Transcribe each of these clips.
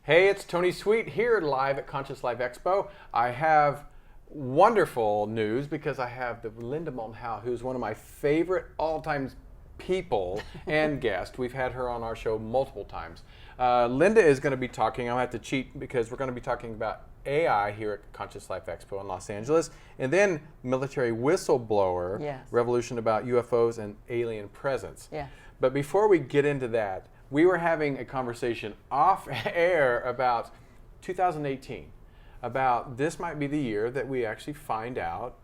Hey, it's Tony Sweet here live at Conscious Life Expo. I have wonderful news because I have the Linda Moulton Howe, who's one of my favorite all-time people and guest. We've had her on our show multiple times. Linda is going to be talking, I'll have to cheat because we're going to be talking about AI here at Conscious Life Expo in Los Angeles, and then military whistleblower, Yes. revolution about UFOs and alien presence. Yeah. But before we get into that, we were having a conversation off air about 2018, about this might be the year that we actually find out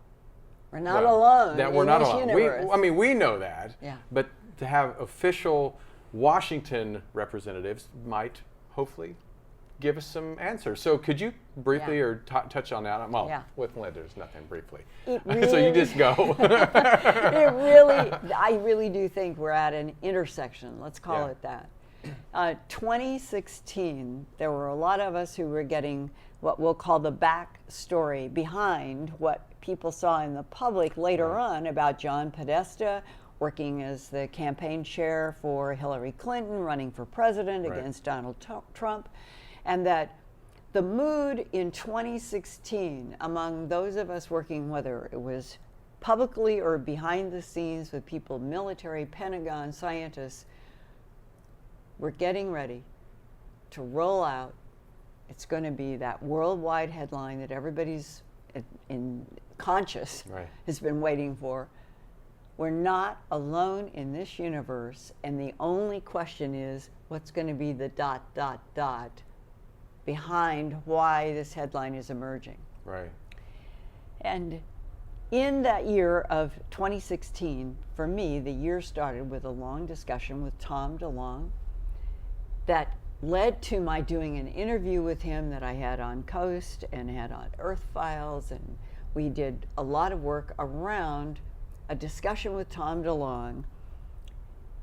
We're not alone. that we're in not this alone. universe. We know that, Yeah. but to have official Washington representatives might hopefully give us some answers. So could you briefly Yeah. or touch on that? Well, Yeah. with Linda, there's nothing briefly. It So you really- just go. I really do think we're at an intersection. Let's call Yeah. it that. 2016, there were a lot of us who were getting what we'll call the backstory behind what people saw in the public later on about John Podesta working as the campaign chair for Hillary Clinton, running for president Right. against Donald Trump, and that the mood in 2016 among those of us working, whether it was publicly or behind the scenes with people, military, Pentagon, scientists, we're getting ready to roll out. It's going to be that worldwide headline that everybody's in conscious Right. has been waiting for. We're not alone in this universe, and the only question is what's going to be the ... behind why this headline is emerging. Right. And in that year of 2016, for me, the year started with a long discussion with Tom DeLonge that led to my doing an interview with him that I had on Coast and had on Earth Files, and we did a lot of work around a discussion with Tom DeLonge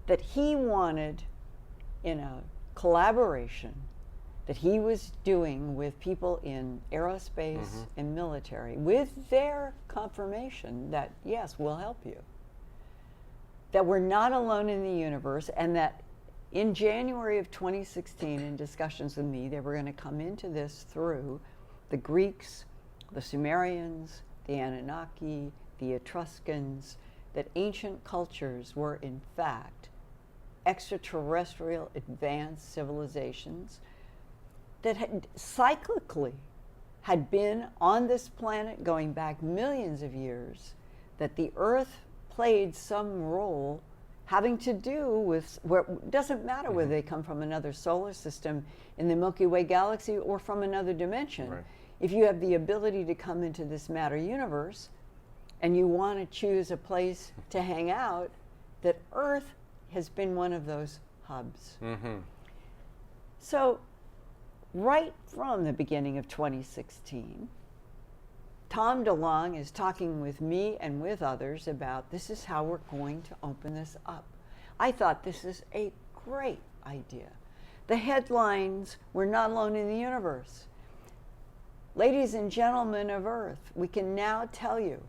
that he wanted in a collaboration that he was doing with people in aerospace and military, with their confirmation that, yes, we'll help you. That we're not alone in the universe, and that in January of 2016, in discussions with me, they were going to come into this through the Greeks, the Sumerians, the Anunnaki, the Etruscans, that ancient cultures were in fact extraterrestrial advanced civilizations that had cyclically had been on this planet going back millions of years, that the Earth played some role having to do with, where it doesn't matter whether they come from another solar system in the Milky Way galaxy or from another dimension. Right. If you have the ability to come into this matter universe and you want to choose a place to hang out, that Earth has been one of those hubs. So right from the beginning of 2016, Tom DeLonge is talking with me and with others about this is how we're going to open this up. I thought this is a great idea. The headlines, we're not alone in the universe. Ladies and gentlemen of Earth, we can now tell you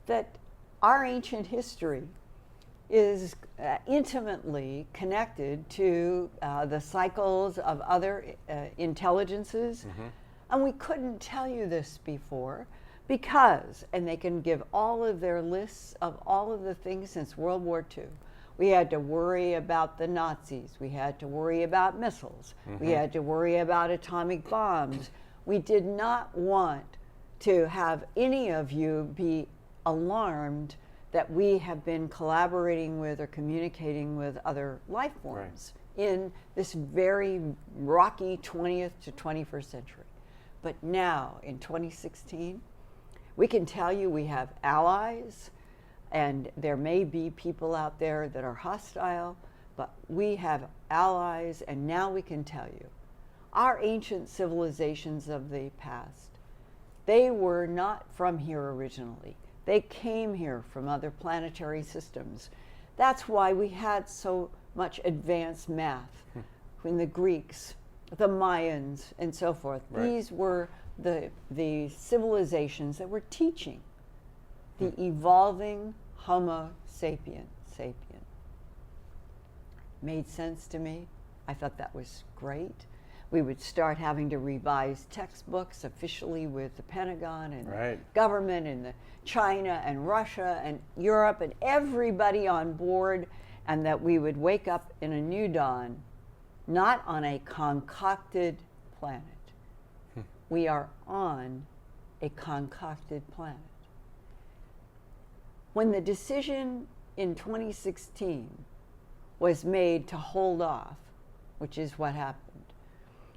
that our ancient history is intimately connected to the cycles of other intelligences. And we couldn't tell you this before because, and they can give all of their lists of all of the things since World War II. We had to worry about the Nazis. We had to worry about missiles. We had to worry about atomic bombs. We did not want to have any of you be alarmed that we have been collaborating with or communicating with other life forms in this very rocky 20th to 21st century. But now, in 2016, we can tell you we have allies, and there may be people out there that are hostile, but we have allies, and now we can tell you our ancient civilizations of the past, they were not from here originally. They came here from other planetary systems. That's why we had so much advanced math when the Greeks, the Mayans, and so forth. Right. These were the civilizations that were teaching the evolving Homo sapien. Made sense to me. I thought that was great. We would start having to revise textbooks officially with the Pentagon and Right. the government and the China and Russia and Europe and everybody on board, and that we would wake up in a new dawn, not on a concocted planet. We are on a concocted planet. When the decision in 2016 was made to hold off, which is what happened,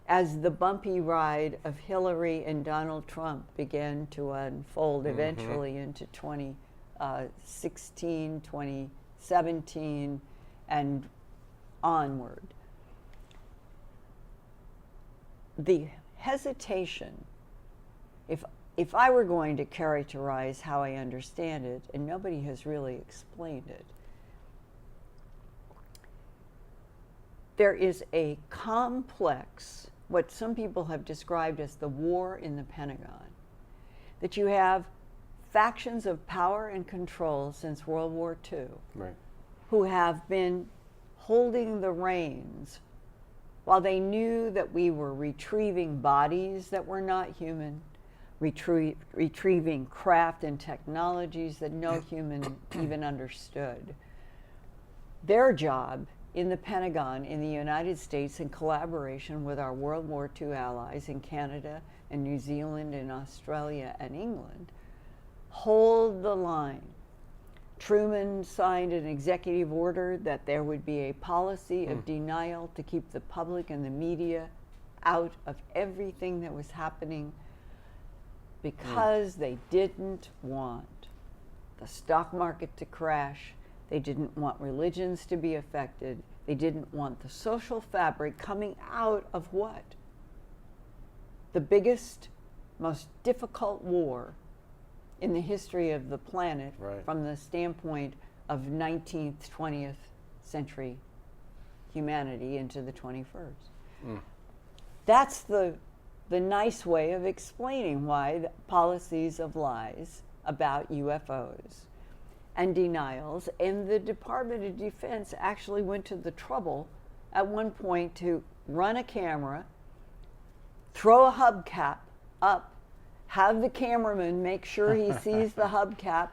as the bumpy ride of Hillary and Donald Trump began to unfold eventually into 2016, 2017, and onward, the hesitation, if I were going to characterize how I understand it, and nobody has really explained it, there is a complex, what some people have described as the war in the Pentagon, that you have factions of power and control since World War II, Right. who have been holding the reins while they knew that we were retrieving bodies that were not human, retrieving craft and technologies that no human even understood. Their job in the Pentagon in the United States, in collaboration with our World War II allies in Canada and New Zealand and Australia and England, hold the line. Truman signed an executive order that there would be a policy of denial to keep the public and the media out of everything that was happening, because they didn't want the stock market to crash. They didn't want religions to be affected. They didn't want the social fabric coming out of what? The biggest, most difficult war in the history of the planet, Right. from the standpoint of 19th, 20th century humanity into the 21st. That's the nice way of explaining why the policies of lies about UFOs and denials, and the Department of Defense actually went to the trouble at one point to run a camera, throw a hubcap up, have the cameraman make sure he sees the hubcap,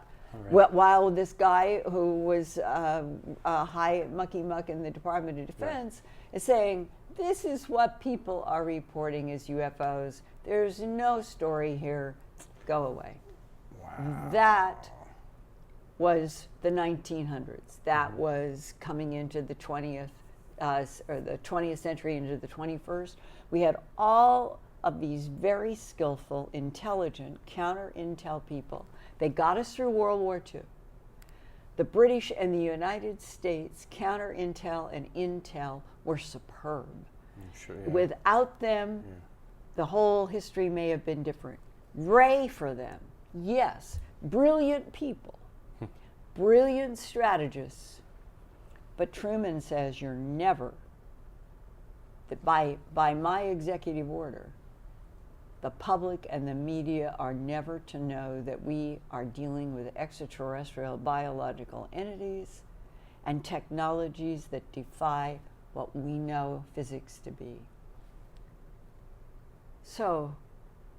while this guy who was a high mucky muck in the Department of Defense is saying, this is what people are reporting as UFOs. There's no story here. Go away. Wow. That was the 1900s. That was coming into the 20th, or the 20th century into the 21st. We had all of these very skillful, intelligent, counter-intel people. They got us through World War II. The British and the United States counter-intel and intel were superb. Sure, yeah. Without them, the whole history may have been different. Ray for them, yes, brilliant people, brilliant strategists. But Truman says you're never, that by my executive order, the public and the media are never to know that we are dealing with extraterrestrial biological entities and technologies that defy what we know physics to be. So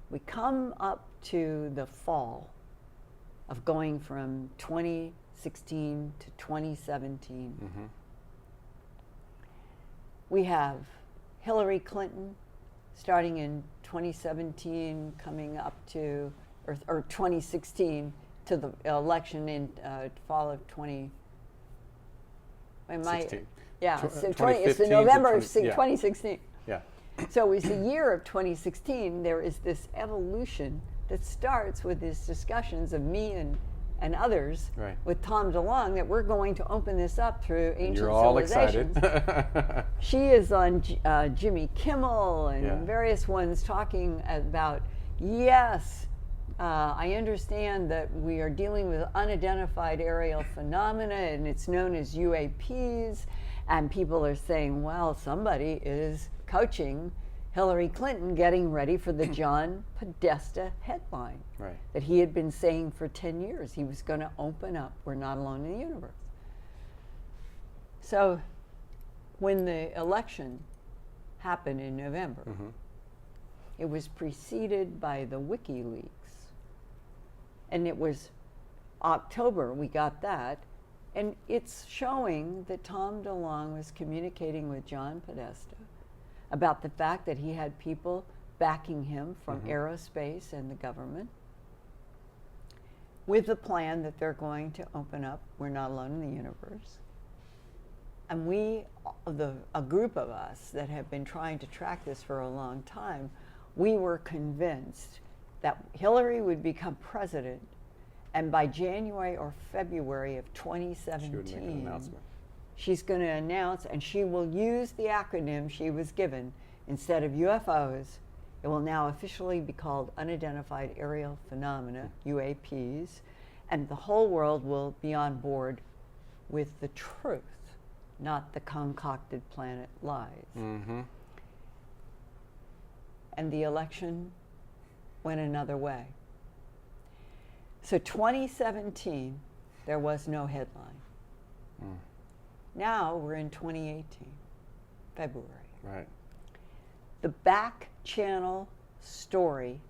we come up to the fall of going from 2016 to 2017. We have Hillary Clinton starting in 2017, coming up to, or 2016 to the election in fall of 20. Yeah, so it's the November of 2016. Yeah. So it's the year of 2016. There is this evolution that starts with these discussions of me and others with Tom DeLonge, that we're going to open this up through ancient You're all civilizations. excited. She is on Jimmy Kimmel and various ones talking about, yes, I understand that we are dealing with unidentified aerial phenomena, and it's known as UAPs, and people are saying, well, somebody is coaching Hillary Clinton getting ready for the John Podesta headline that he had been saying for 10 years. He was going to open up, we're not alone in the universe. So when the election happen in November. It was preceded by the WikiLeaks. And it was October, we got that. And it's showing that Tom DeLonge was communicating with John Podesta about the fact that he had people backing him from aerospace and the government with the plan that they're going to open up We're Not Alone in the Universe. And a group of us that have been trying to track this for a long time, we were convinced that Hillary would become president, and by January or February of 2017, she would make an announcement. She's going to announce, and she will use the acronym she was given. Instead of UFOs, it will now officially be called Unidentified Aerial Phenomena, UAPs, and the whole world will be on board with the truth, not the concocted planet lies. And the election went another way. So 2017, there was no headline. Now we're in 2018, February. Right. The back channel story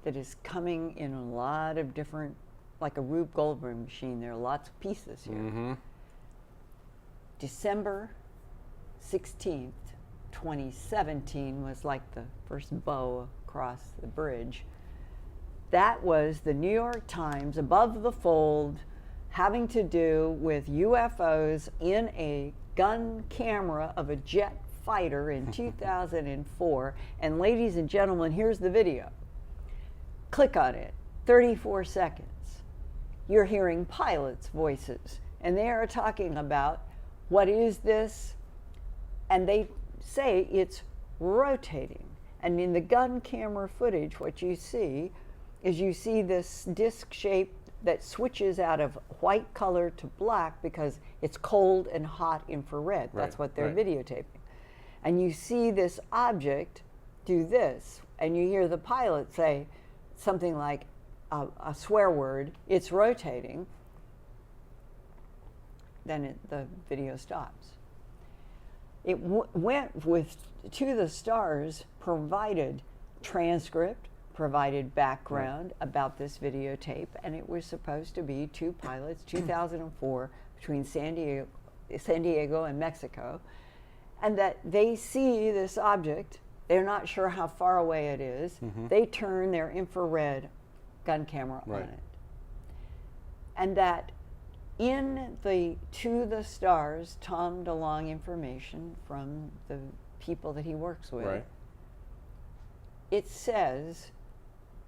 that is coming in a lot of different, like a Rube Goldberg machine, there are lots of pieces here. December 16th, 2017 was like the first bow across the bridge. That was the New York Times, above the fold, having to do with UFOs in a gun camera of a jet fighter in 2004. And ladies and gentlemen, here's the video. Click on it, 34 seconds. You're hearing pilots' voices, and they are talking about what is this, and they say it's rotating. And in the gun camera footage, what you see is you see this disc shape that switches out of white color to black because it's cold and hot infrared. That's what they're videotaping. And you see this object do this, and you hear the pilot say something like a swear word, it's rotating. Then the video stops. It went with To the Stars, provided transcript, provided background about this videotape, and it was supposed to be two pilots, 2004, between San Diego and Mexico, and that they see this object, they're not sure how far away it is, they turn their infrared gun camera on it. And that in the To the Stars, Tom DeLonge information from the people that he works with, it says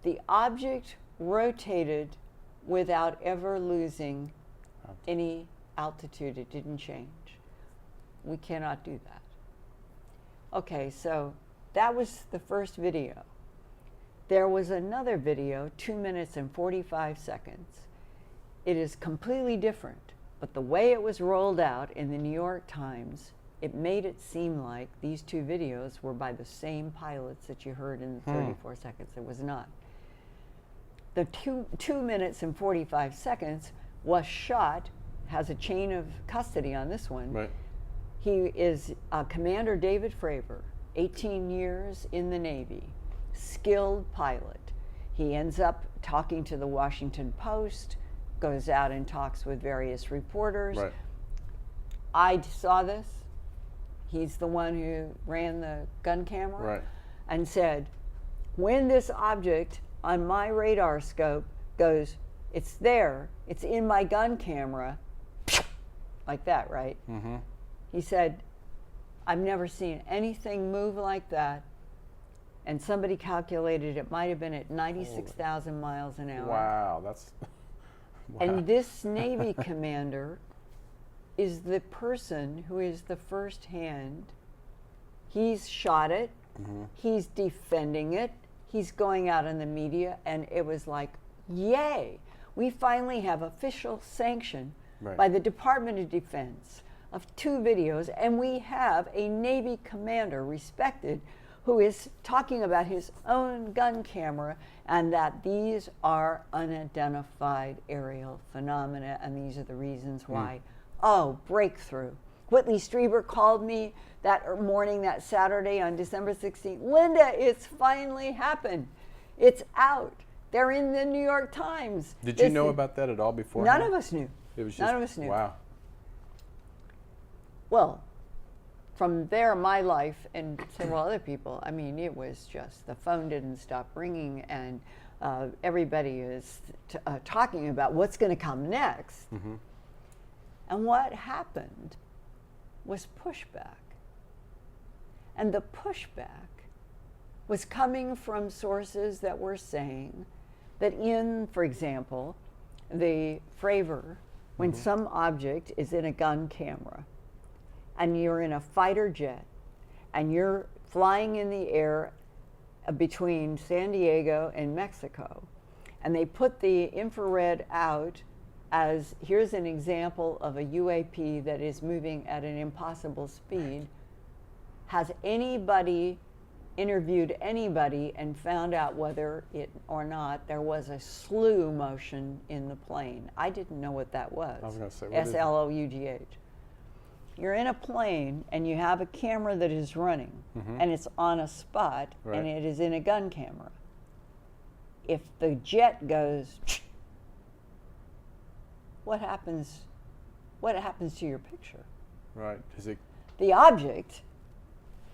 the object rotated without ever losing any altitude. It didn't change. We cannot do that. Okay, so that was the first video. There was another video, 2 minutes and 45 seconds. It is completely different, but the way it was rolled out in the New York Times, it made it seem like these two videos were by the same pilots that you heard in the 34 seconds. It was not. The 2 minutes and 45 seconds was shot, has a chain of custody on this one. He is Commander David Fravor, 18 years in the Navy, skilled pilot. He ends up talking to the Washington Post, goes out and talks with various reporters. I saw this. He's the one who ran the gun camera and said, when this object on my radar scope goes, it's there, it's in my gun camera, like that, right? He said, I've never seen anything move like that. And somebody calculated it might have been at 96,000 miles an hour. Wow, that's... And this Navy commander is the person who is the first hand. He's shot it, he's defending it, he's going out in the media, and it was like, yay! We finally have official sanction by the Department of Defense of two videos, and we have a Navy commander, respected, who is talking about his own gun camera and that these are unidentified aerial phenomena, and these are the reasons why. Oh, breakthrough. Whitley Strieber called me that morning, that Saturday on December 16th. Linda, it's finally happened. It's out. They're in the New York Times. Did you know about that at all before? None of us knew. It was just, none of us knew. Wow. Well, from there, my life and several other people, I mean, it was just, the phone didn't stop ringing, and everybody is talking about what's going to come next. Mm-hmm. And what happened was pushback. And the pushback was coming from sources that were saying that in, for example, the Fravor, when some object is in a gun camera, and you're in a fighter jet, and you're flying in the air between San Diego and Mexico, and they put the infrared out as, here's an example of a UAP that is moving at an impossible speed. Has anybody interviewed anybody and found out whether it or not there was a slew motion in the plane? I didn't know what that was. I was going to say, what is it? SLOUGH. You're in a plane and you have a camera that is running, and it's on a spot, and it is in a gun camera. If the jet goes, what happens to your picture? Right. Is it? The object,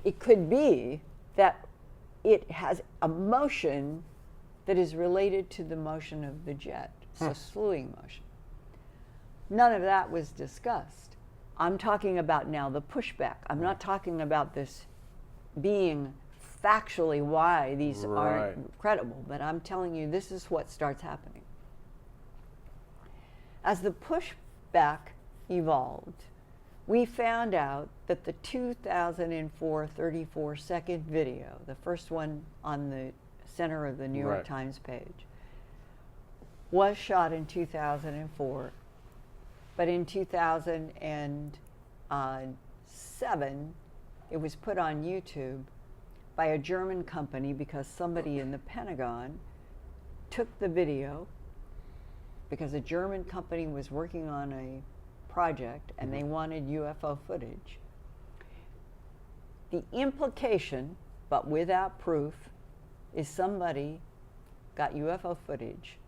it could be that it has a motion that is related to the motion of the jet. It's a slewing motion. None of that was discussed. I'm talking about now the pushback. I'm not talking about this being factually why these aren't credible, but I'm telling you this is what starts happening. As the pushback evolved, we found out that the 2004 34-second video, the first one on the center of the New York Times page, was shot in 2004, but in 2007, it was put on YouTube by a German company because somebody in the Pentagon took the video because a German company was working on a project and they wanted UFO footage. The implication, but without proof, is somebody got UFO footage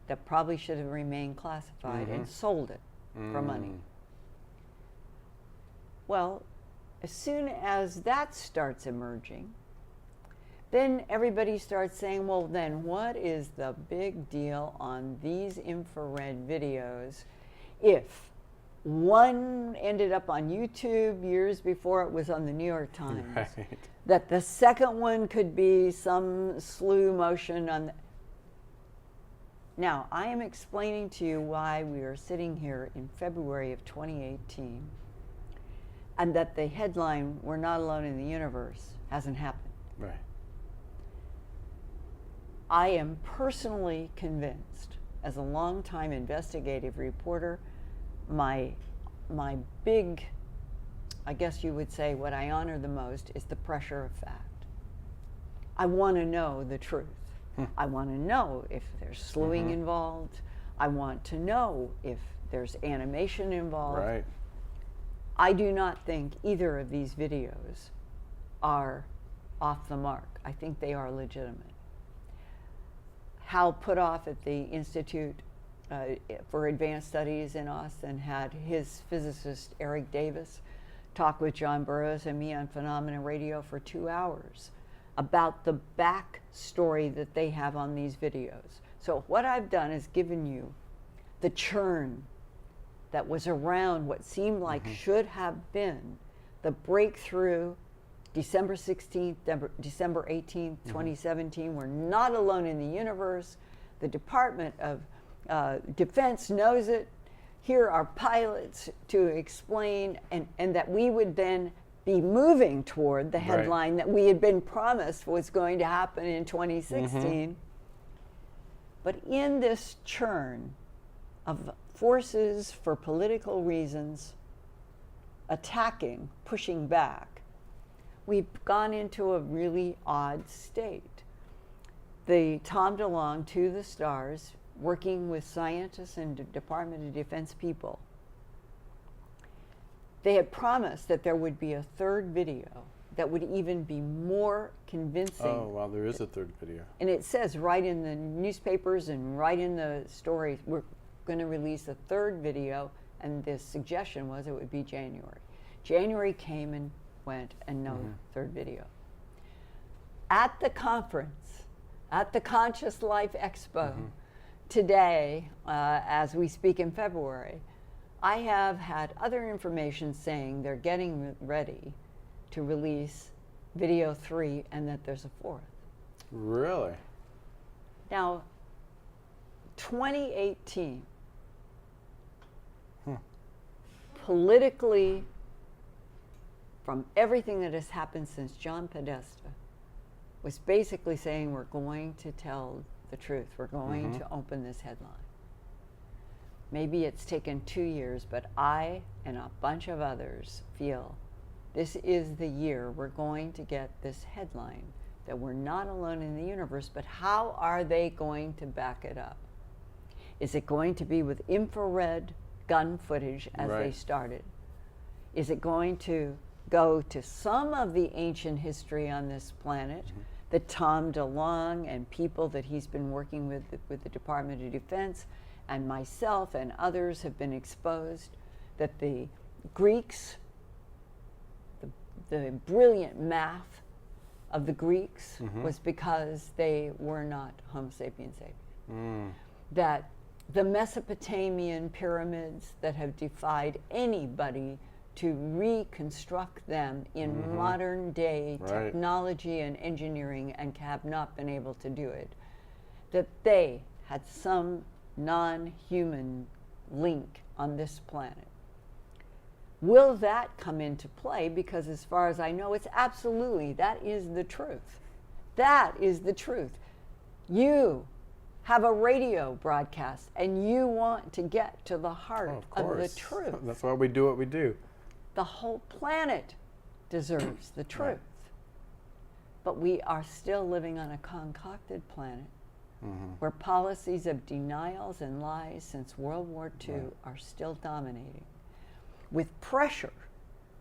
that probably should have remained classified and sold it for money. Well, as soon as that starts emerging, then everybody starts saying, well, then what is the big deal on these infrared videos if one ended up on YouTube years before it was on the New York Times, that the second one could be some slew motion on the... Now, I am explaining to you why we are sitting here in February of 2018 and that the headline, "We're not alone in the universe," hasn't happened. Right. I am personally convinced, as a longtime investigative reporter, my big, I guess you would say, what I honor the most is the pressure of fact. I want to know the truth. I want to know if there's slewing involved. I want to know if there's animation involved. Right. I do not think either of these videos are off the mark. I think they are legitimate. Hal Puthoff at the Institute for Advanced Studies in Austin had his physicist Eric Davis talk with John Burroughs and me on Phenomena Radio for 2 hours about the backstory that they have on these videos. So what I've done is given you the churn that was around what seemed like should have been the breakthrough December 16th, December 18th, 2017. We're not alone in the universe. The Department of Defense knows it. Here are pilots to explain, and that we would then be moving toward the headline that we had been promised was going to happen in 2016. But in this churn of forces for political reasons attacking, pushing back, we've gone into a really odd state. The Tom DeLonge to the stars, working with scientists and Department of Defense people, They had promised that there would be a third video that would even be more convincing. Oh, well, there is a third video. And it says right in the newspapers and right in the story, we're going to release a third video, and the suggestion was it would be January. January came and went, and no third video. At the conference, at the Conscious Life Expo today, as we speak in February, I have had other information saying they're getting ready to release video 3 and that there's a 4th. Really? Now, 2018, politically, from everything that has happened since John Podesta, was basically saying we're going to tell the truth. We're going to open this headline. Maybe it's taken 2 years, but I and a bunch of others feel this is the year we're going to get this headline that we're not alone in the universe, but how are they going to back it up? Is it going to be with infrared gun footage as they started? Is it going to go to some of the ancient history on this planet that Tom DeLonge and people that he's been working with the Department of Defense and myself and others have been exposed, that the Greeks, the brilliant math of the Greeks was because they were not Homo sapiens sapiens. That the Mesopotamian pyramids that have defied anybody to reconstruct them in modern day technology and engineering and have not been able to do it, that they had some non-human link on this planet. Will that come into play? Because as far as I know, it's absolutely, that is the truth. That is the truth. You have a radio broadcast and you want to get to the heart of the truth. That's why we do what we do. The whole planet deserves the truth. But we are still living on a concocted planet where policies of denials and lies since World War II are still dominating, with pressure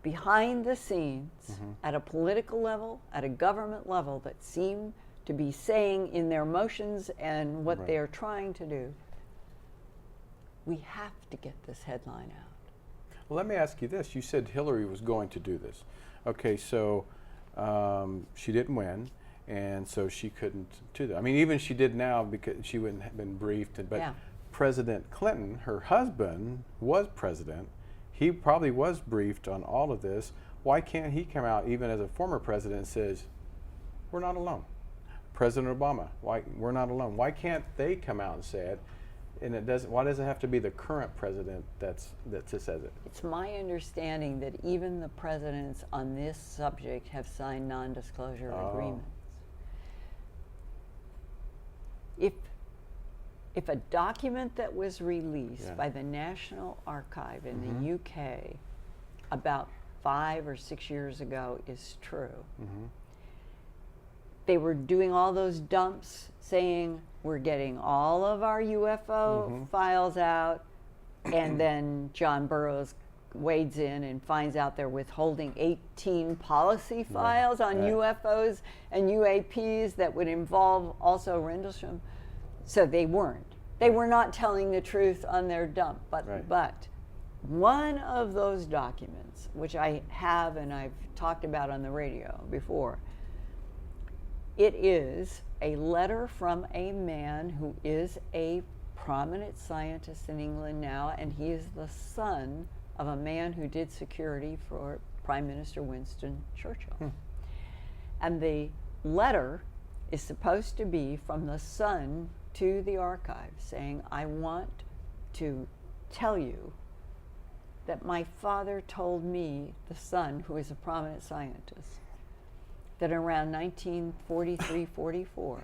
behind the scenes at a political level, at a government level, that seem to be saying in their motions and what they're trying to do, we have to get this headline out. Well, let me ask you this. You said Hillary was going to do this. Okay, so she didn't win, and so she couldn't do that. I mean, even she did now because she wouldn't have been briefed. But President Clinton, her husband, was president. He probably was briefed on all of this. Why can't he come out, even as a former president, and says, we're not alone? President Obama, we're not alone. Why can't they come out and say it? And why does it have to be the current president that says it? It's my understanding that even the presidents on this subject have signed non-disclosure agreements. If a document that was released by the National Archive in the UK about 5 or 6 years ago is true, they were doing all those dumps saying we're getting all of our UFO files out, and then John Burroughs wades in and finds out they're withholding 18 policy files on UFOs and UAPs that would involve also Rendlesham. So they weren't. They were not telling the truth on their dump. But one of those documents, which I have and I've talked about on the radio before, it is a letter from a man who is a prominent scientist in England now, and he is the son of a man who did security for Prime Minister Winston Churchill. And the letter is supposed to be from the son to the archive saying, I want to tell you that my father told me, the son, who is a prominent scientist, that around 1943-44,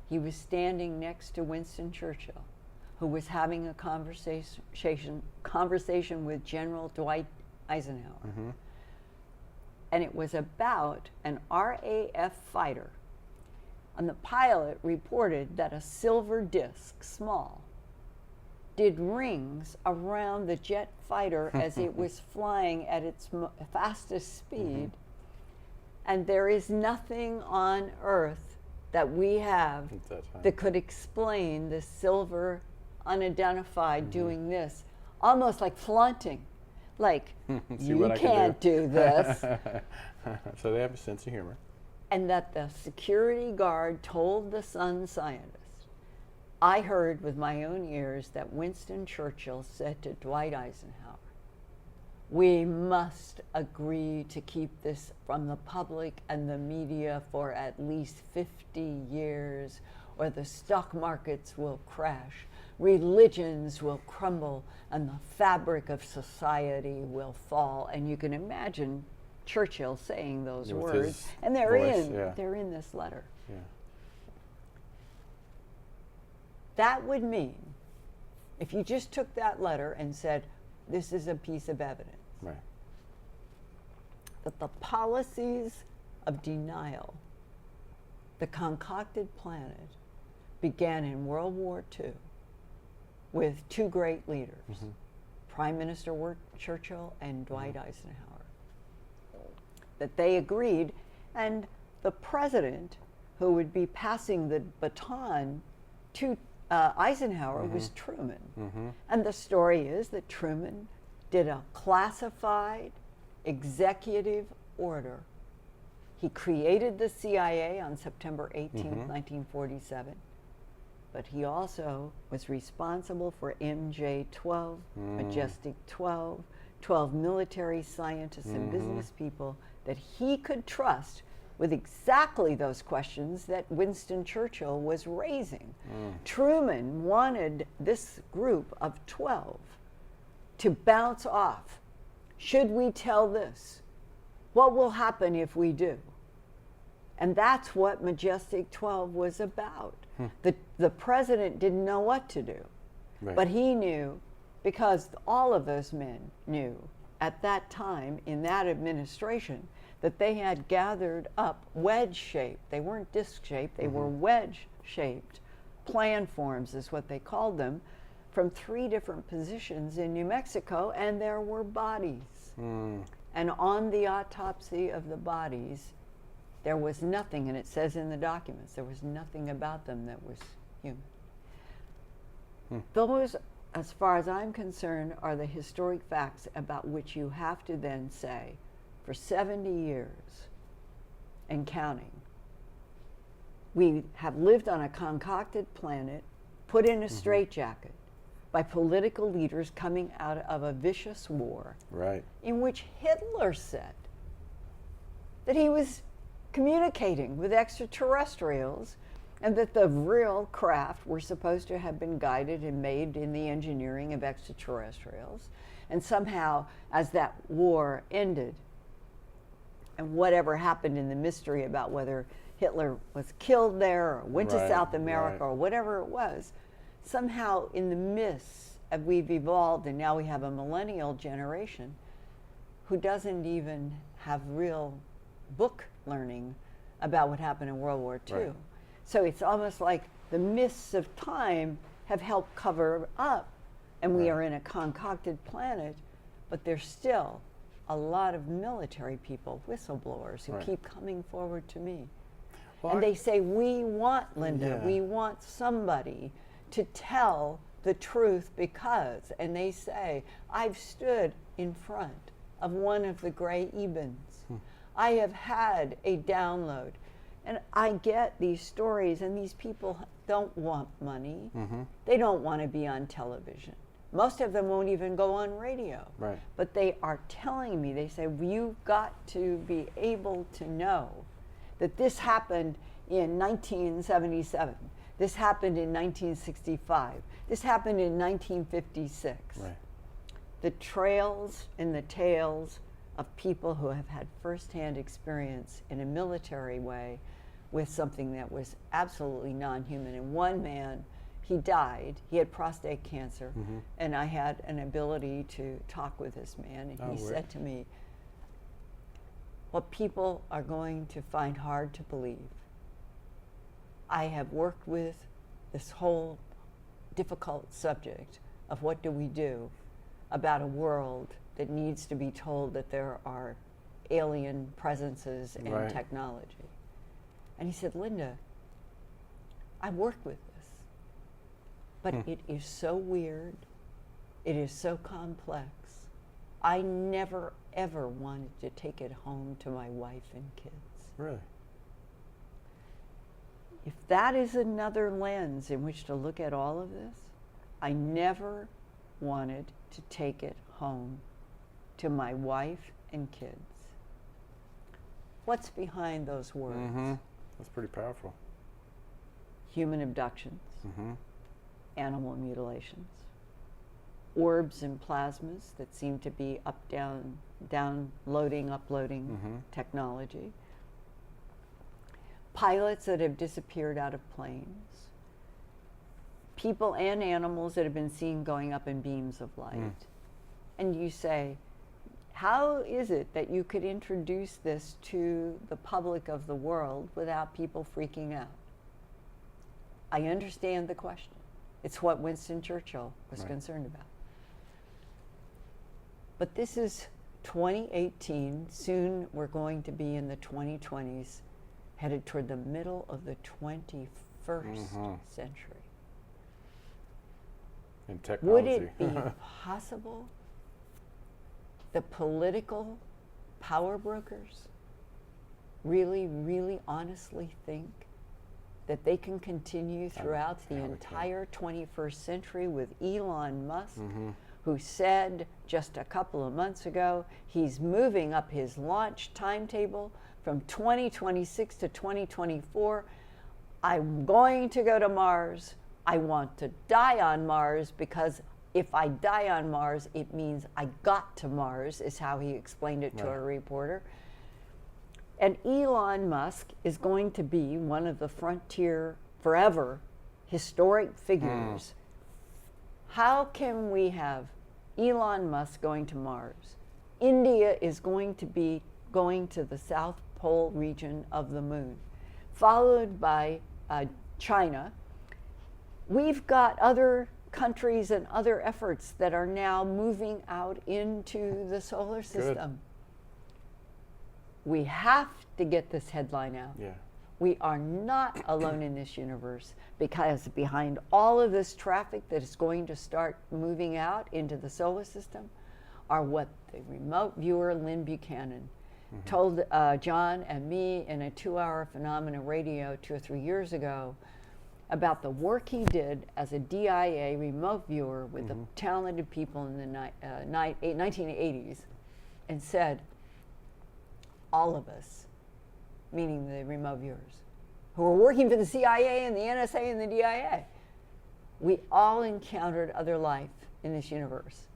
he was standing next to Winston Churchill, who was having a conversation with General Dwight Eisenhower. And it was about an RAF fighter. And the pilot reported that a silver disc, small, did rings around the jet fighter as it was flying at its fastest speed. And there is nothing on Earth that we have that could explain the silver unidentified doing this, almost like flaunting, like, you can't do this. So they have a sense of humor. And that the security guard told the Sun scientist. I heard with my own ears that Winston Churchill said to Dwight Eisenhower, we must agree to keep this from the public and the media for at least 50 years, or the stock markets will crash, religions will crumble, and the fabric of society will fall. And you can imagine Churchill saying those words, and they're in this letter. Yeah. That would mean, if you just took that letter and said, this is a piece of evidence, right, that the policies of denial, the concocted planet, began in World War II with two great leaders, Prime Minister Churchill and Dwight Eisenhower, that they agreed, and the president who would be passing the baton to Eisenhower was Truman. And the story is that Truman did a classified executive order. He created the CIA on September 18th, 1947, but he also was responsible for MJ-12, Majestic 12, 12 military scientists and business people that he could trust with exactly those questions that Winston Churchill was raising. Truman wanted this group of 12 to bounce off. Should we tell this? What will happen if we do? And that's what Majestic 12 was about. The president didn't know what to do, but he knew, because all of those men knew at that time in that administration, that they had gathered up wedge-shaped, they weren't disc-shaped, they were wedge-shaped planforms is what they called them, from 3 different positions in New Mexico, and there were bodies. And on the autopsy of the bodies, there was nothing, and it says in the documents, there was nothing about them that was human. Those, as far as I'm concerned, are the historic facts about which you have to then say, for 70 years and counting, we have lived on a concocted planet, put in a straitjacket by political leaders coming out of a vicious war, in which Hitler said that he was communicating with extraterrestrials, and that the real craft were supposed to have been guided and made in the engineering of extraterrestrials. And somehow, as that war ended, and whatever happened in the mystery about whether Hitler was killed there or went to South America or whatever it was, somehow in the midst of we've evolved, and now we have a millennial generation who doesn't even have real book learning about what happened in World War II. So it's almost like the mists of time have helped cover up, and we are in a concocted planet, but there's still a lot of military people, whistleblowers, who keep coming forward to me. Well, and they say, we want, Linda, we want somebody to tell the truth because, and they say, I've stood in front of one of the gray Ebens. I have had a download, and I get these stories, and these people don't want money. They don't want to be on television. Most of them won't even go on radio. But they are telling me, they say, you've got to be able to know that this happened in 1977. This happened in 1965. This happened in 1956. The trails and the tales of people who have had firsthand experience in a military way with something that was absolutely non-human. And one man, he died. He had prostate cancer, and I had an ability to talk with this man, and he said to me, what people are going to find hard to believe. I have worked with this whole difficult subject of what do we do about a world that needs to be told that there are alien presences and Right. technology. And he said, Linda, I work with this, but it is so weird. It is so complex. I never, ever wanted to take it home to my wife and kids. Really? If that is another lens in which to look at all of this, I never wanted to take it home to my wife and kids. What's behind those words? Mm-hmm. That's pretty powerful. Human abductions, Mm-hmm. animal mutilations, orbs and plasmas that seem to be downloading, uploading Mm-hmm. technology, pilots that have disappeared out of planes, people and animals that have been seen going up in beams of light. And you say, how is it that you could introduce this to the public of the world without people freaking out? I understand the question. It's what Winston Churchill was Right. concerned about. But this is 2018. Soon we're going to be in the 2020s, headed toward the middle of the 21st Mhm. century. And Would technology. it be possible that political power brokers really, really honestly think that they can continue throughout the how they can. entire 21st century with Elon Musk, Mm-hmm. who said just a couple of months ago he's moving up his launch timetable from 2026 to 2024. I'm going to go to Mars. I want to die on Mars because if I die on Mars, it means I got to Mars, is how he explained it to Right. a reporter. And Elon Musk is going to be one of the frontier, forever, historic figures. How can we have Elon Musk going to Mars? India is going to be going to the South Pole region of the moon, followed by China. We've got other countries and other efforts that are now moving out into the solar system. We have to get this headline out. Yeah. We are not alone in this universe, because behind all of this traffic that is going to start moving out into the solar system are what the remote viewer Lynn Buchanan told John and me in a 2-hour Phenomena Radio 2 or 3 years ago about the work he did as a DIA remote viewer with the talented people in the 1980s, and said, all of us, meaning the remote viewers, who were working for the CIA and the NSA and the DIA, we all encountered other life in this universe.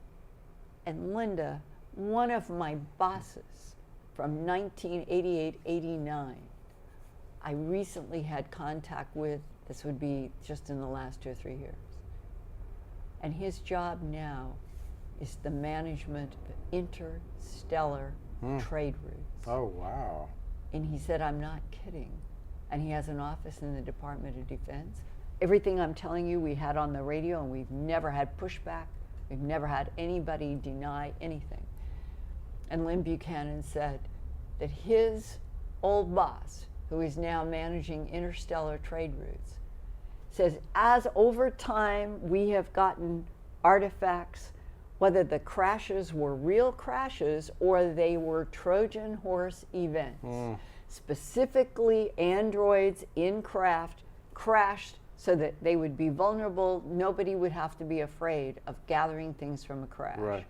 And Linda, one of my bosses from 1988-89, I recently had contact with, this would be just in the last 2 or 3 years. And his job now is the management of interstellar trade routes. Oh, wow. And he said, I'm not kidding. And he has an office in the Department of Defense. Everything I'm telling you we had on the radio, and we've never had pushback. We've never had anybody deny anything. And Lynn Buchanan said that his old boss, who is now managing interstellar trade routes, says as over time we have gotten artifacts, whether the crashes were real crashes or they were Trojan horse events. Specifically, androids in craft crashed so that they would be vulnerable. Nobody would have to be afraid of gathering things from a crash. Right.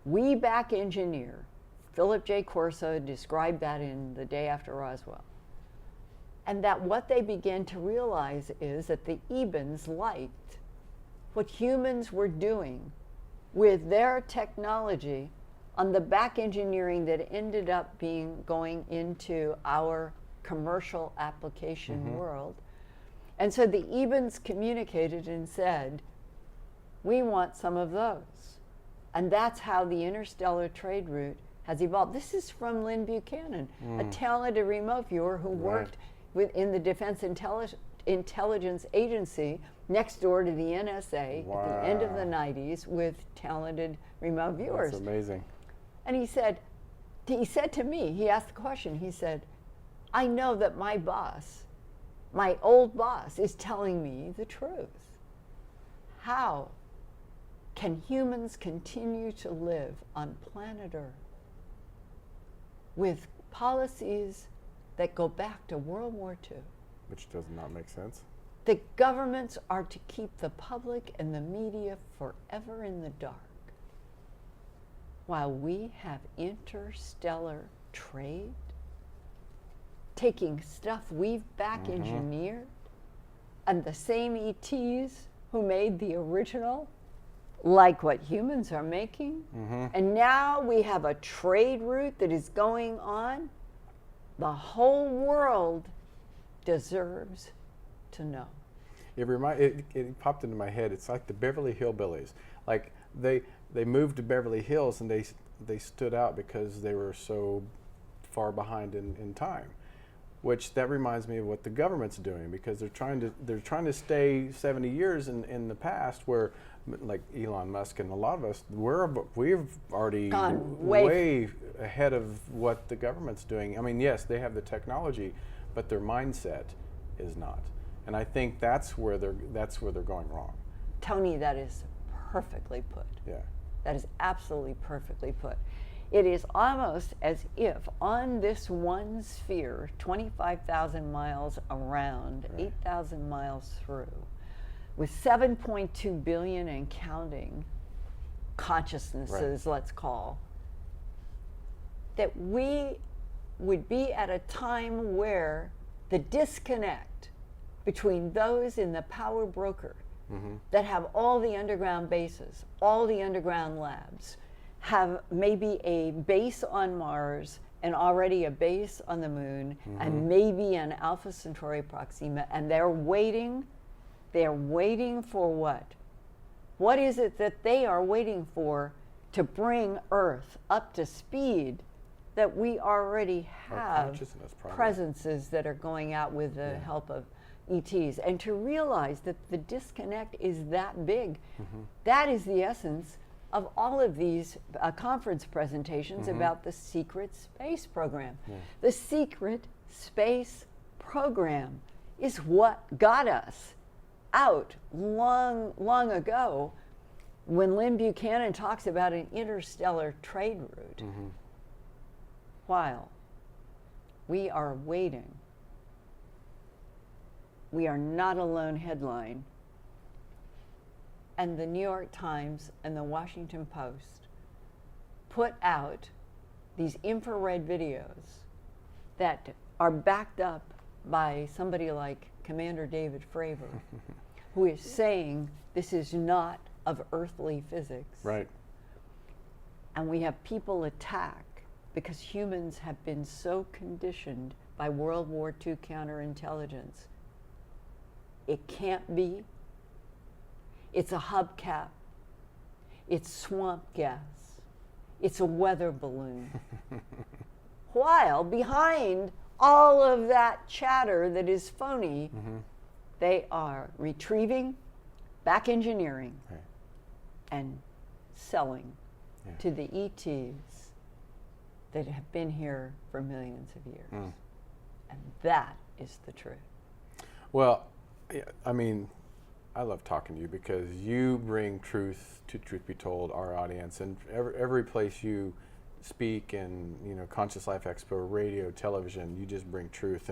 We back engineer, Philip J. Corso described that in The Day After Roswell. And that what they began to realize is that the Ebens liked what humans were doing with their technology on the back engineering that ended up going into our commercial application world. And so the Ebens communicated and said, we want some of those. And that's how the interstellar trade route has evolved. This is from Lynn Buchanan, a talented remote viewer who worked in the Defense Intelligence Agency next door to the NSA at the end of the 90s with talented remote viewers. That's amazing. And he said to me, he asked the question, he said, I know that my boss, my old boss, is telling me the truth. How can humans continue to live on planet Earth with policies that go back to World War II? Which does not make sense. The governments are to keep the public and the media forever in the dark, while we have interstellar trade, taking stuff we've back engineered, and the same ETs who made the original, like what humans are making, and now we have a trade route that is going on. The whole world deserves to know. It popped into my head. It's like the Beverly Hillbillies. Like they moved to Beverly Hills and they stood out because they were so far behind in time. Which that reminds me of what the government's doing, because they're trying to stay 70 years in the past, where like Elon Musk and a lot of us we've already gone way ahead of what the government's doing. I mean, yes, they have the technology, but their mindset is not. And I think that's where they're going wrong. Tony, that is perfectly put. Yeah. That is absolutely perfectly put. It is almost as if on this one sphere, 25,000 miles around, 8,000 miles through, with 7.2 billion and counting consciousnesses, let's call, that we would be at a time where the disconnect between those in the power broker that have all the underground bases, all the underground labs, have maybe a base on Mars and already a base on the moon, and maybe an Alpha Centauri Proxima, and they're waiting for what? What is it that they are waiting for to bring Earth up to speed that we already have presences that are going out with the help of ETs, and to realize that the disconnect is that big. That is the essence of all of these conference presentations about the secret space program. The secret space program is what got us out long ago when Lynn Buchanan talks about an interstellar trade route. While we are waiting, we are not a lone headline. And the New York Times and the Washington Post put out these infrared videos that are backed up by somebody like Commander David Fravor, who is saying this is not of earthly physics. Right. And we have people attack because humans have been so conditioned by World War II counterintelligence. It can't be. It's a hubcap. It's swamp gas. It's a weather balloon. While behind all of that chatter that is phony, they are retrieving, back engineering, and selling to the ETs that have been here for millions of years. And that is the truth. Well, I mean, I love talking to you because you bring truth to Truth Be Told, our audience, and every place you speak, and Conscious Life Expo, radio, television, you just bring truth.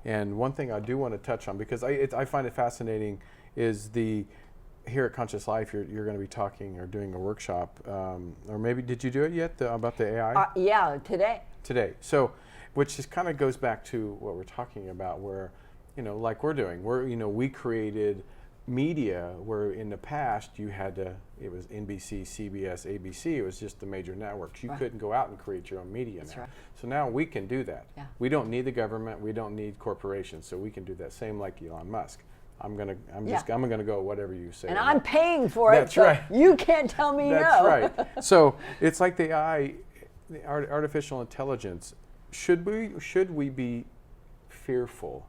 And one thing I do want to touch on, because I find it fascinating, is here at Conscious Life, you're going to be talking or doing a workshop, or maybe did you do it yet about the AI? Yeah, today. Today, so which just kind of goes back to what we're talking about, where like we're doing, we created media where in the past it was NBC, CBS, ABC, it was just the major networks. You couldn't go out and create your own media now. Right. So now we can do that. Yeah. We don't need the government, we don't need corporations, so we can do that. Same like Elon Musk. I'm gonna go whatever you say. And I'm paying for it. That's right. You can't tell me no. That's right. So it's like the AI, artificial intelligence. Should we be fearful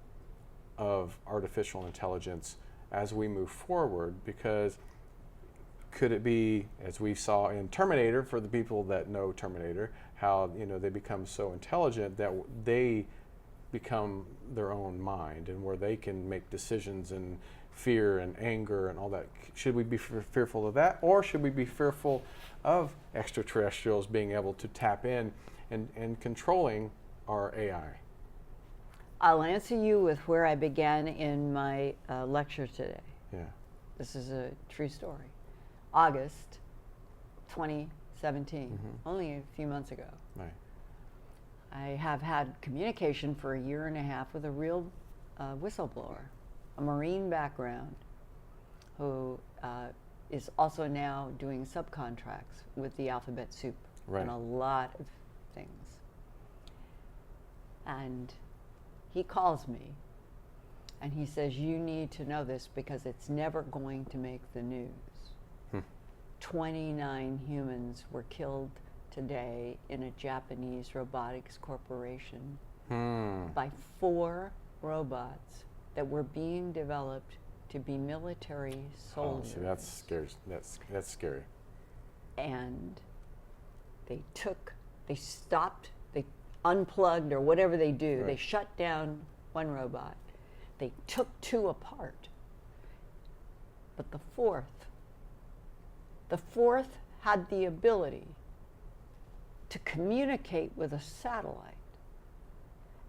of artificial intelligence as we move forward? Because could it be, as we saw in Terminator, for the people that know Terminator, how they become so intelligent that they become their own mind, and where they can make decisions and fear and anger and all that? Should we be fearful of that, or should we be fearful of extraterrestrials being able to tap in and controlling our AI? I'll answer you with where I began in my lecture today. Yeah. This is a true story. August 2017, only a few months ago. Right. I have had communication for a year and a half with a real whistleblower, a Marine background, who is also now doing subcontracts with the Alphabet Soup on a lot of things. And he calls me and he says, you need to know this because it's never going to make the news. 29 humans were killed today in a Japanese robotics corporation by 4 robots that were being developed to be military soldiers. Oh, see, that's scary. That's scary. And they stopped, they unplugged or whatever they do. Right. They shut down one robot. They took 2 apart. But the fourth had the ability to communicate with a satellite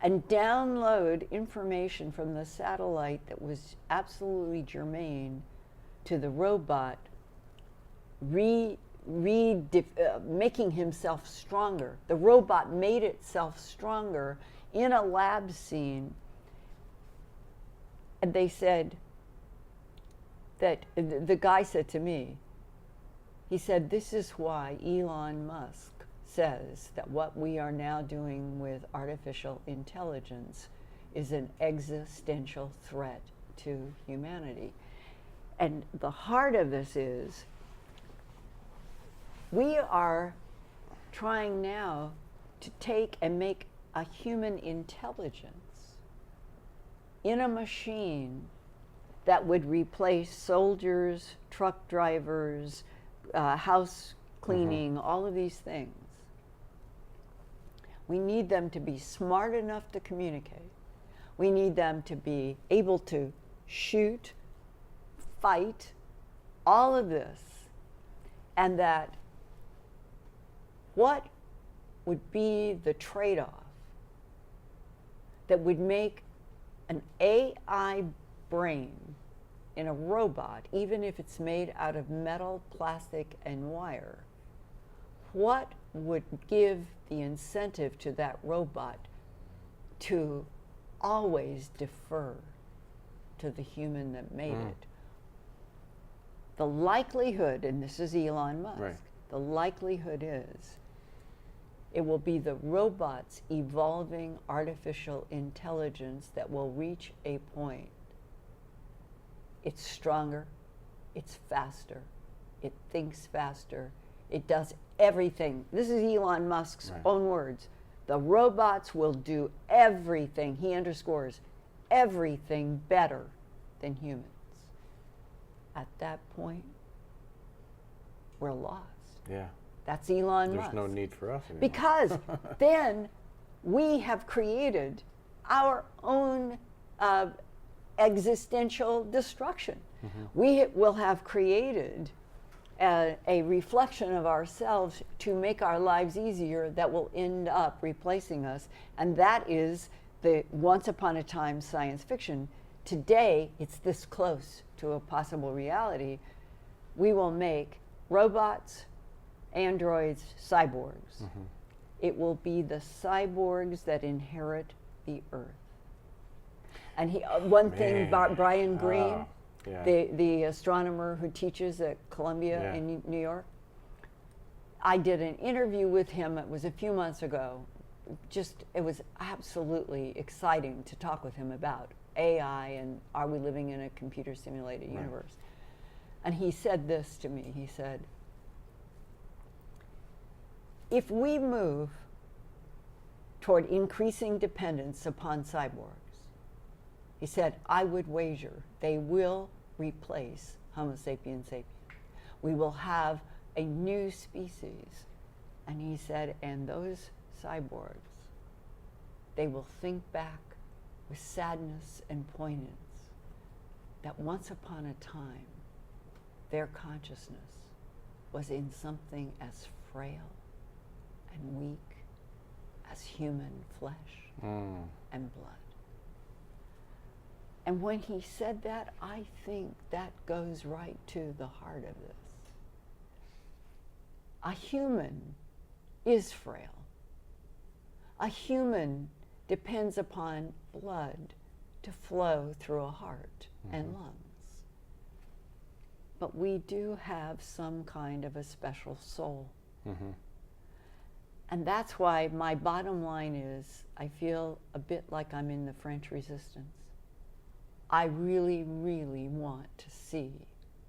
and download information from the satellite that was absolutely germane to the robot, making himself stronger. The robot made itself stronger in a lab scene. And they said that, the guy said to me, he said, this is why Elon Musk says that what we are now doing with artificial intelligence is an existential threat to humanity. And the heart of this is, we are trying now to take and make a human intelligence in a machine that would replace soldiers, truck drivers, house cleaning, all of these things. We need them to be smart enough to communicate. We need them to be able to shoot, fight, all of this. And that what would be the trade-off that would make an AI brain in a robot, even if it's made out of metal, plastic, and wire, what would give the incentive to that robot to always defer to the human that made it? The likelihood, and this is Elon Musk, the likelihood is it will be the robots evolving artificial intelligence that will reach a point. It's stronger, it's faster, it thinks faster, it does everything. This is Elon Musk's own words. The robots will do everything, he underscores, everything better than humans. At that point, we're lost. Yeah. That's Elon Musk. There's no need for us anymore. Because then we have created our own existential destruction. We will have created a reflection of ourselves to make our lives easier that will end up replacing us. And that is the once upon a time science fiction. Today, it's this close to a possible reality. We will make robots, androids, cyborgs. It will be the cyborgs that inherit the earth. And one thing, Brian Greene, the astronomer who teaches at Columbia in New York, I did an interview with him, it was a few months ago. It was absolutely exciting to talk with him about AI and are we living in a computer simulated universe. And he said this to me, he said, if we move toward increasing dependence upon cyborgs, He said, I would wager they will replace Homo sapiens sapiens. We will have a new species. And he said, and those cyborgs, they will think back with sadness and poignance that once upon a time, their consciousness was in something as frail and weak as human flesh and blood. And when he said that, I think that goes right to the heart of this. A human is frail. A human depends upon blood to flow through a heart and lungs. But we do have some kind of a special soul. And that's why my bottom line is, I feel a bit like I'm in the French Resistance. I really, really want to see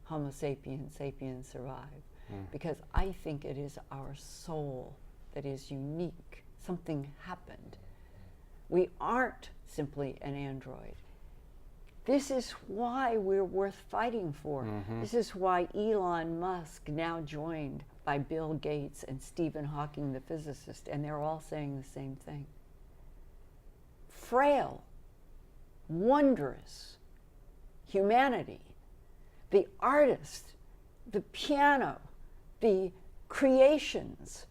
Homo sapiens sapiens survive, because I think it is our soul that is unique. Something happened. We aren't simply an android. This is why we're worth fighting for. This is why Elon Musk, now joined by Bill Gates and Stephen Hawking, the physicist, and they're all saying the same thing. Frail, wondrous humanity, the artist, the piano, the creations,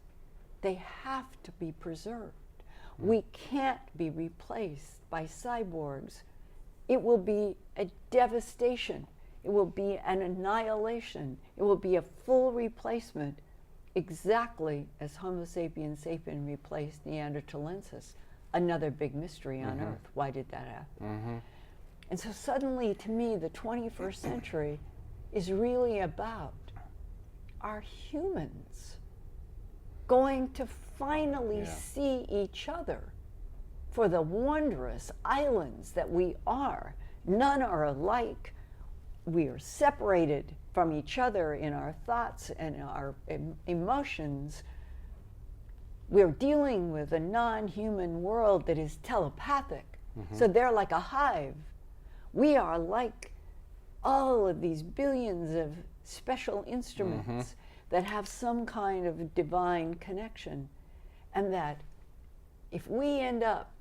they have to be preserved. We can't be replaced by cyborgs. It will be a devastation. It will be an annihilation. It will be a full replacement, exactly as Homo sapiens sapiens replaced Neanderthalensis. Another big mystery on Earth. Why did that happen? And so suddenly, to me, the 21st century is really about our humans going to finally see each other for the wondrous islands that we are. None are alike. We are separated from each other in our thoughts and our emotions. We're dealing with a non-human world that is telepathic. So they're like a hive. We are like all of these billions of special instruments that have some kind of divine connection. And that if we end up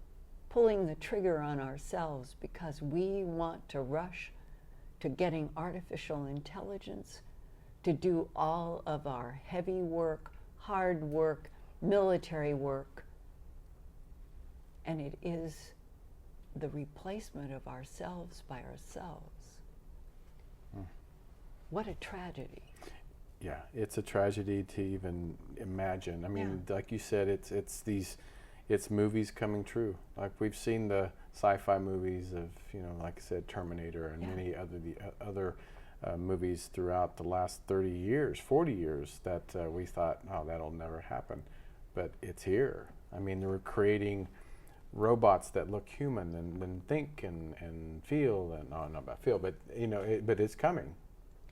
pulling the trigger on ourselves because we want to rush to getting artificial intelligence to do all of our heavy work, hard work, military work, and it is the replacement of ourselves by ourselves. What a tragedy. Yeah, it's a tragedy to even imagine. I mean, like you said, it's movies coming true. Like we've seen the sci-fi movies of, like I said, Terminator and many other movies throughout the last 30 years, 40 years that we thought, oh, that'll never happen. But it's here. I mean, they were creating robots that look human and think and feel, and not about feel, but but it's coming.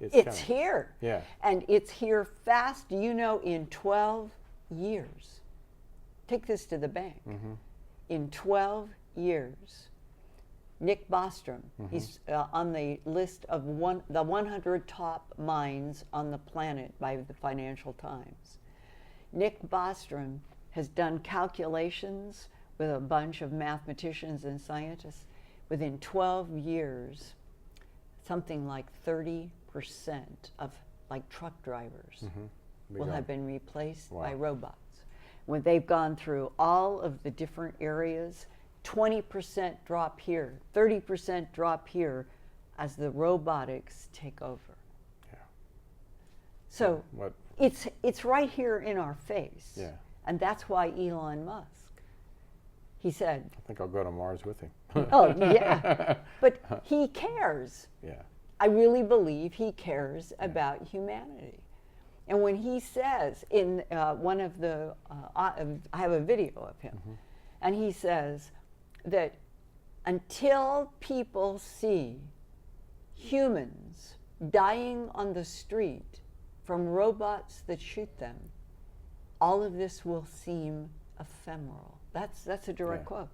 It's here. Yeah. And it's here fast. In 12 years, take this to the bank. In 12 years, Nick Bostrom, he's on the list of the 100 top minds on the planet by the Financial Times. Nick Bostrom has done calculations with a bunch of mathematicians and scientists. Within 12 years, something like 30% of truck drivers will have been replaced by robots. When they've gone through all of the different areas, 20% drop here, 30% drop here as the robotics take over. Yeah. So it's right here in our face. Yeah. And that's why Elon Musk, he said, I think I'll go to Mars with him. oh, yeah. But he cares. Yeah. I really believe he cares about humanity. And when he says in one of the, I have a video of him, and he says that until people see humans dying on the street from robots that shoot them, all of this will seem ephemeral. That's a direct quote.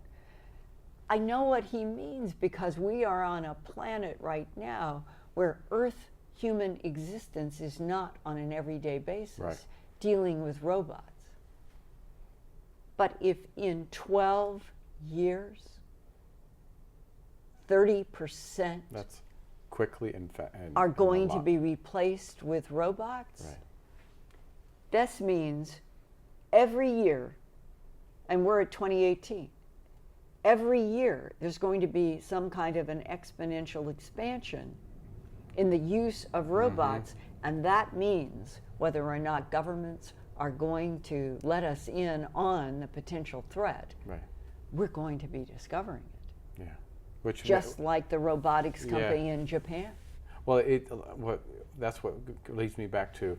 I know what he means, because we are on a planet right now where Earth human existence is not on an everyday basis dealing with robots. But if in 12 years, 30% that's quickly and are going to be replaced with robots, this means every year, and we're at 2018, every year there's going to be some kind of an exponential expansion in the use of robots, and that means whether or not governments are going to let us in on the potential threat, we're going to be discovering it. Yeah, which just like the robotics company in Japan. Well, that's what leads me back to.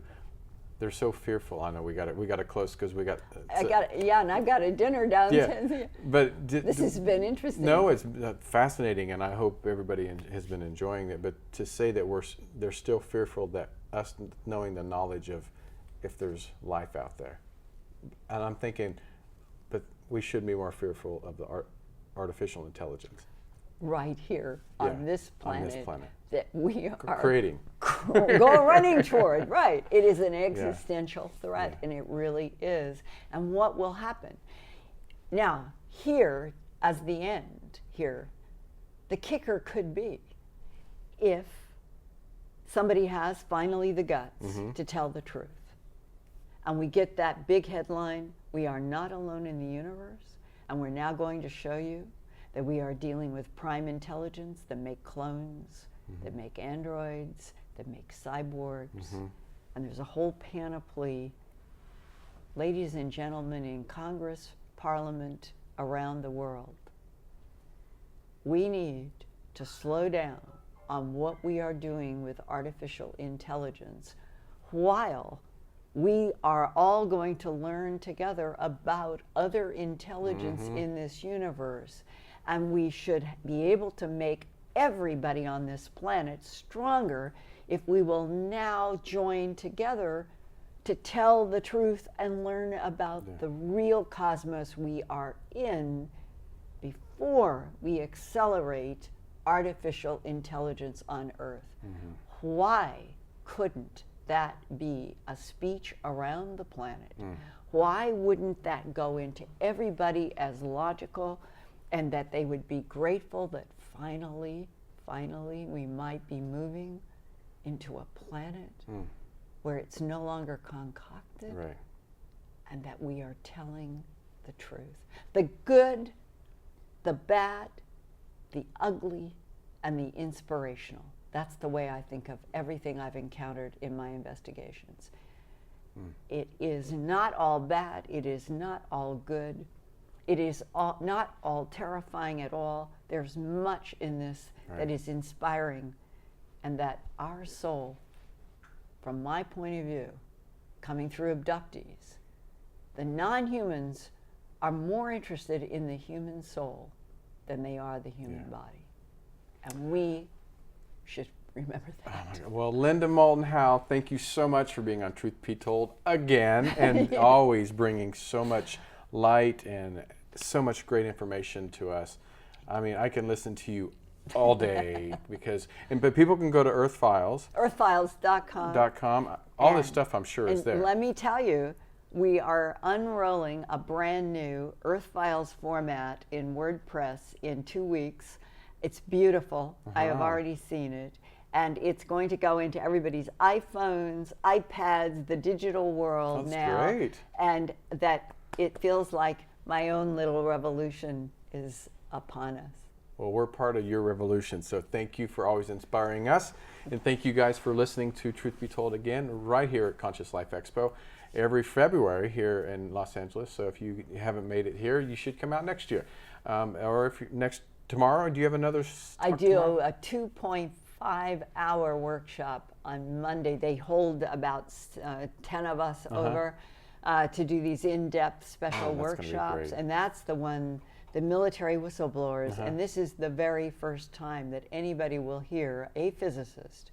They're so fearful. I know we got to close because we got. And I've got a dinner downstairs. Yeah, but this has been interesting. No, it's fascinating, and I hope everybody has been enjoying it. But to say that they're still fearful, that us knowing the knowledge of if there's life out there, and I'm thinking, but we should be more fearful of the artificial intelligence. Right here on this planet. That we are creating. Go running toward, right. It is an existential threat, and it really is. And what will happen? Now, here, as the end here, the kicker could be if somebody has finally the guts to tell the truth. And we get that big headline, we are not alone in the universe, and we're now going to show you that we are dealing with prime intelligence that make clones, that make androids, that make cyborgs, and there's a whole panoply. Ladies and gentlemen in Congress, Parliament, around the world, we need to slow down on what we are doing with artificial intelligence while we are all going to learn together about other intelligence in this universe, and we should be able to make everybody on this planet stronger if we will now join together to tell the truth and learn about the real cosmos we are in before we accelerate artificial intelligence on Earth. Why couldn't that be a speech around the planet? Why wouldn't that go into everybody as logical, and that they would be grateful that finally we might be moving into a planet where it's no longer concocted, and that we are telling the truth. The good, the bad, the ugly, and the inspirational. That's the way I think of everything I've encountered in my investigations. It is not all bad, it is not all good, it is not all terrifying at all. There's much in this that is inspiring, and that our soul, from my point of view, coming through abductees, the non-humans are more interested in the human soul than they are the human body. And we should remember that. Well, Linda Moulton Howe, thank you so much for being on Truth Be Told again, and always bringing so much light and so much great information to us. I mean, I can listen to you all day but people can go to earthfiles.com. All this stuff I'm sure is there. Let me tell you, we are unrolling a brand new Earth Files format in WordPress in 2 weeks. It's beautiful. I have already seen it. And it's going to go into everybody's iPhones, iPads, the digital world now. That's great. And that it feels like my own little revolution is upon us. Well, we're part of your revolution, so thank you for always inspiring us. And thank you guys for listening to Truth Be Told again, right here at Conscious Life Expo, every February here in Los Angeles. So if you haven't made it here, you should come out next year. Or if tomorrow, do you have another I do tomorrow? A 2.5-hour workshop on Monday. They hold about 10 of us over to do these in-depth special workshops. And that's the one, the military whistleblowers. And this is the very first time that anybody will hear a physicist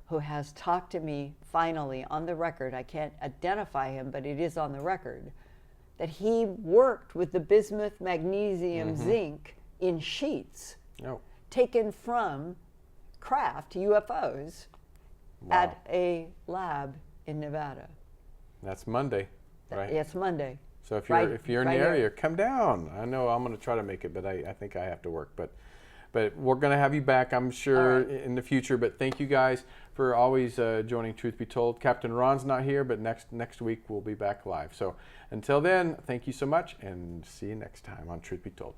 who has talked to me finally on the record. I can't identify him, but it is on the record, that he worked with the bismuth, magnesium, zinc in sheets Oh, taken from craft UFOs wow. at a lab in Nevada. That's Monday, right? It's Monday. So if you're in the right area, here. come down. I know I'm going to try to make it, but I think I have to work. But we're going to have you back, I'm sure, All right. in the future. But thank you guys for always joining Truth Be Told. Captain Ron's not here, but next week we'll be back live. So until then, thank you so much, and see you next time on Truth Be Told.